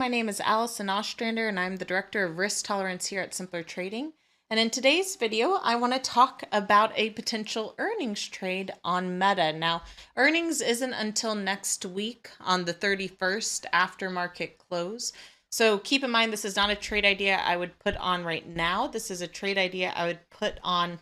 My name is Allison Ostrander and I'm the Director of Risk Tolerance here at Simpler Trading. And in today's video, I want to talk about a potential earnings trade on Meta. Now, earnings isn't until next week on the 31st after market close. So keep in mind, this is not a trade idea I would put on right now. This is a trade idea I would put on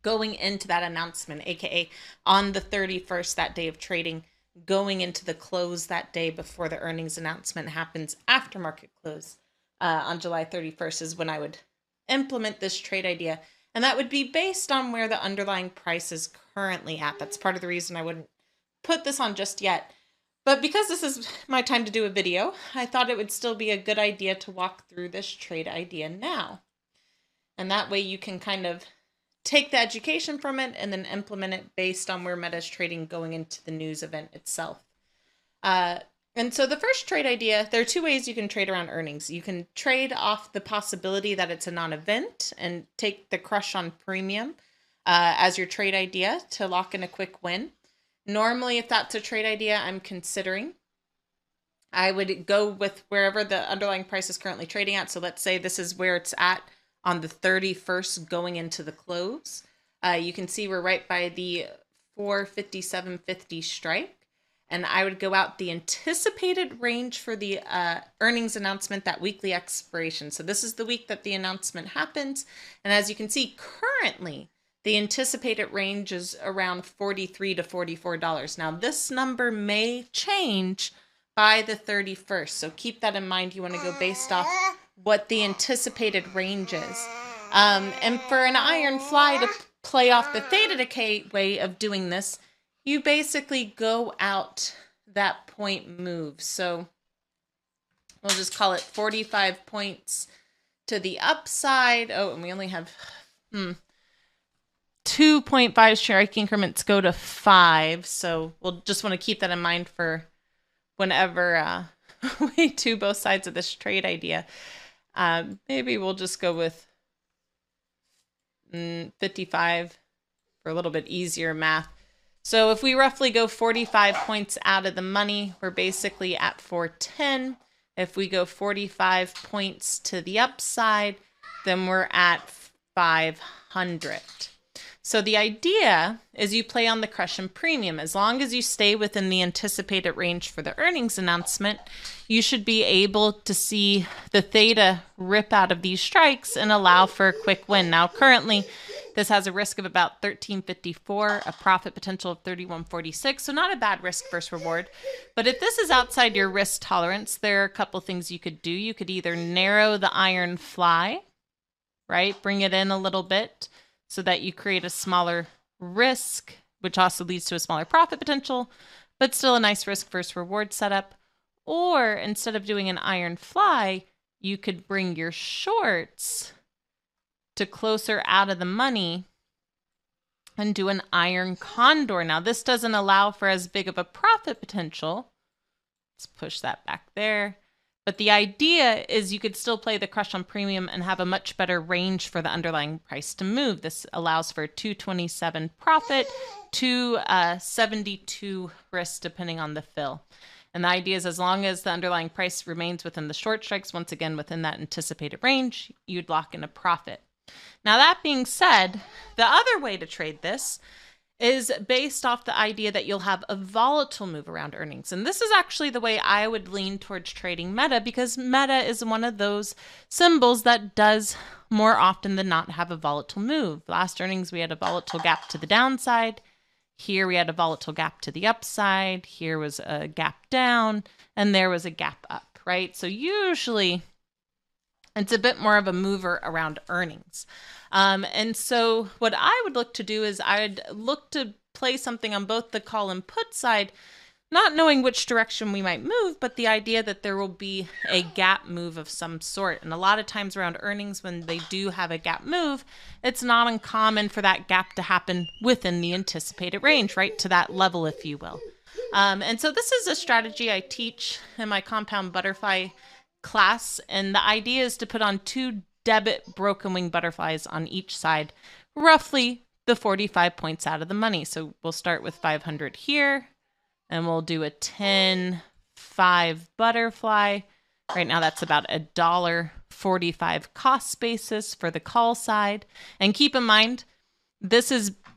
going into that announcement, aka on the 31st, that day of trading, going into the close that day before the earnings announcement happens after market close on July 31st is when I would implement this trade idea. And that would be based on where the underlying price is currently at. That's part of the reason I wouldn't put this on just yet. But because this is my time to do a video, I thought it would still be a good idea to walk through this trade idea now. And that way you can kind of take the education from it and then implement it based on where Meta is trading going into the news event itself. And so the first trade idea, there are two ways you can trade around earnings. You can trade off the possibility that it's a non-event and take the crush on premium as your trade idea to lock in a quick win. Normally, if that's a trade idea I'm considering, I would go with wherever the underlying price is currently trading at. So let's say this is where it's at on the 31st going into the close. You can see we're right by the 457.50 strike. And I would go out the anticipated range for the earnings announcement, that weekly expiration. So this is the week that the announcement happens. And as you can see, currently, the anticipated range is around $43 to $44. Now, this number may change by the 31st. So keep that in mind. You want to go based off what the anticipated range is. And for an iron fly to play off the theta decay way of doing this, you basically go out that point move. So we'll just call it 45 points to the upside. Oh, and we only have 2.5 strike increments go to 5. So we'll just want to keep that in mind for whenever we do both sides of this trade idea. Maybe we'll just go with 55 for a little bit easier math. So if we roughly go 45 points out of the money, we're basically at 410. If we go 45 points to the upside, then we're at 500. So the idea is you play on the crush and premium. As long as you stay within the anticipated range for the earnings announcement, you should be able to see the theta rip out of these strikes and allow for a quick win. Now, currently, this has a risk of about 13.54, a profit potential of 31.46, so not a bad risk versus reward. But if this is outside your risk tolerance, there are a couple things you could do. You could either narrow the iron fly, right? Bring it in a little bit so that you create a smaller risk, which also leads to a smaller profit potential, but still a nice risk versus reward setup. Or instead of doing an iron fly, you could bring your shorts to closer out of the money and do an iron condor. Now, this doesn't allow for as big of a profit potential. Let's push that back there. But the idea is you could still play the crush on premium and have a much better range for the underlying price to move. This allows for 227 profit, 272 risk, depending on the fill. And the idea is as long as the underlying price remains within the short strikes, once again, within that anticipated range, you'd lock in a profit. Now, that being said, the other way to trade this is based off the idea that you'll have a volatile move around earnings. And this is actually the way I would lean towards trading Meta, because Meta is one of those symbols that does more often than not have a volatile move. Last earnings, we had a volatile gap to the downside. Here we had a volatile gap to the upside. Here was a gap down, and there was a gap up, right? So usually it's a bit more of a mover around earnings. And so what I would look to do is I'd look to play something on both the call and put side, not knowing which direction we might move, but the idea that there will be a gap move of some sort. And a lot of times around earnings, when they do have a gap move, it's not uncommon for that gap to happen within the anticipated range, right? To that level, if you will. And so this is a strategy I teach in my compound butterfly class. And the idea is to put on 2 debit broken wing butterflies on each side, roughly the 45 points out of the money. So we'll start with 500 here, and we'll do a 10, 5 butterfly Right now, that's about $1.45 cost basis for the call side. And keep in mind,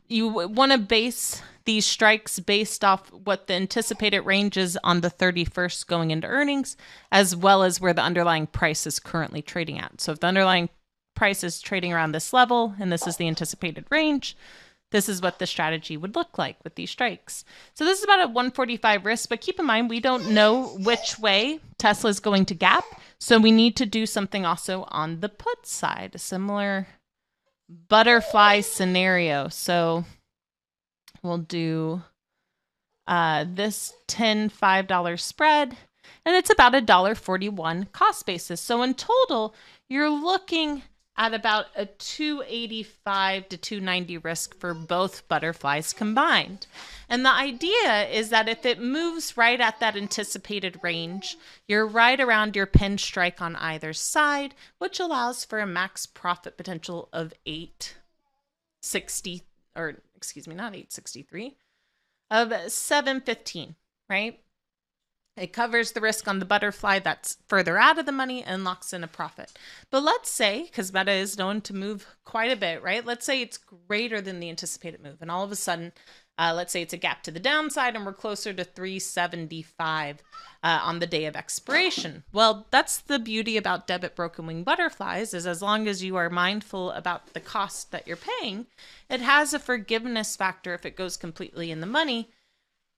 you want to base these strikes based off what the anticipated range is on the 31st going into earnings, as well as where the underlying price is currently trading at. So if the underlying price is trading around this level, and this is the anticipated range, this is what the strategy would look like with these strikes. So this is about a 145 risk, but keep in mind, we don't know which way Tesla is going to gap. So we need to do something also on the put side, a similar butterfly scenario. So we'll do this $5 spread, and it's about $1.41 cost basis. So in total, you're looking at about a 285 to 290 risk for both butterflies combined. And the idea is that if it moves right at that anticipated range, you're right around your pin strike on either side, which allows for a max profit potential of 860, or excuse me, not 863, of 715, right? It covers the risk on the butterfly that's further out of the money and locks in a profit. But let's say, because Meta is known to move quite a bit, right? Let's say it's greater than the anticipated move. And all of a sudden, let's say it's a gap to the downside and we're closer to 375 on the day of expiration. Well, that's the beauty about debit broken wing butterflies, is as long as you are mindful about the cost that you're paying, it has a forgiveness factor if it goes completely in the money,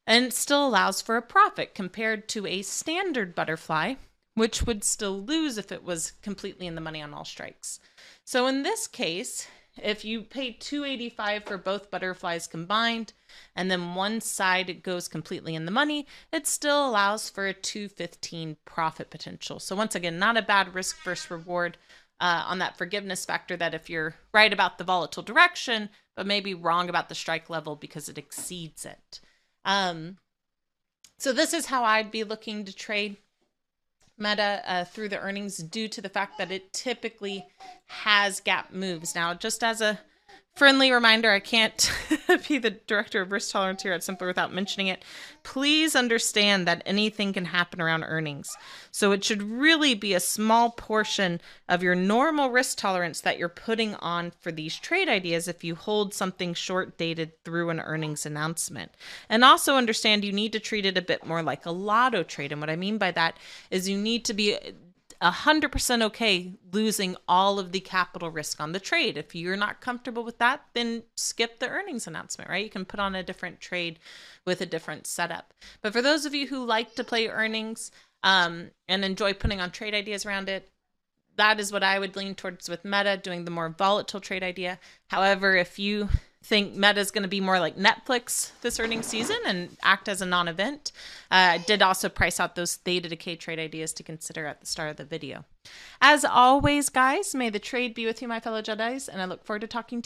and it still allows for a profit compared to a standard butterfly, which would still lose if it was completely in the money on all strikes. So in this case, if you pay $2.85 for both butterflies combined, and then one side goes completely in the money, it still allows for a $2.15 profit potential. So once again, not a bad risk versus reward on that forgiveness factor, that if you're right about the volatile direction, but maybe wrong about the strike level because it exceeds it. So this is how I'd be looking to trade Meta through the earnings, due to the fact that it typically has gap moves. Now, just as a friendly reminder, I can't be the director of risk tolerance here at Simpler without mentioning it. Please understand that anything can happen around earnings. So it should really be a small portion of your normal risk tolerance that you're putting on for these trade ideas if you hold something short dated through an earnings announcement. And also understand you need to treat it a bit more like a lotto trade. And what I mean by that is you need to be 100% okay losing all of the capital risk on the trade. If you're not comfortable with that, then skip the earnings announcement, right? You can put on a different trade with a different setup. But for those of you who like to play earnings and enjoy putting on trade ideas around it, that is what I would lean towards with Meta, doing the more volatile trade idea. However, if you think Meta is going to be more like Netflix this earnings season and act as a non-event, I did also price out those theta decay trade ideas to consider at the start of the video. As always, guys, may the trade be with you, my fellow Jedis, and I look forward to talking to you.